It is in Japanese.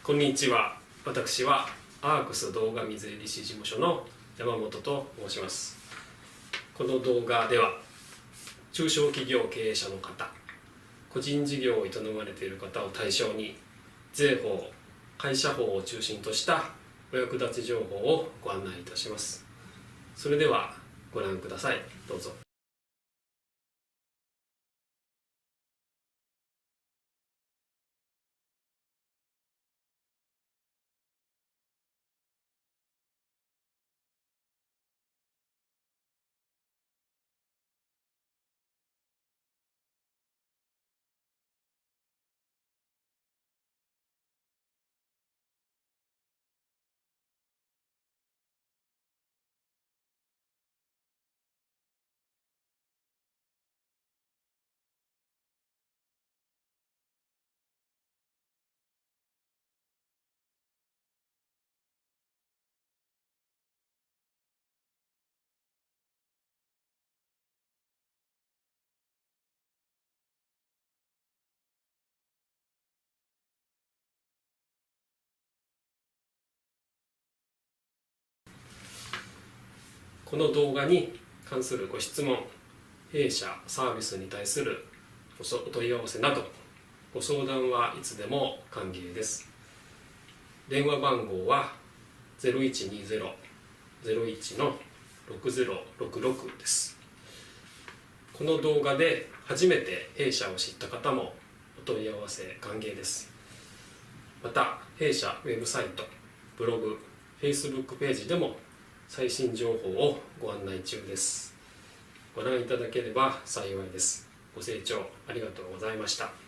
こんにちは。私はアークス動画水利士事務所の山本と申します。この動画では中小企業経営者の方、個人事業を営まれている方を対象に税法、会社法を中心としたお役立ち情報をご案内いたします。それではご覧ください。どうぞ。この動画に関するご質問、弊社サービスに対するお問い合わせなどご相談はいつでも歓迎です。電話番号は 0120-01-6066 です。この動画で初めて弊社を知った方もお問い合わせ歓迎です。また弊社ウェブサイト、ブログ、Facebook ページでも最新情報をご案内中です。ご覧いただければ幸いです。ご清聴ありがとうございました。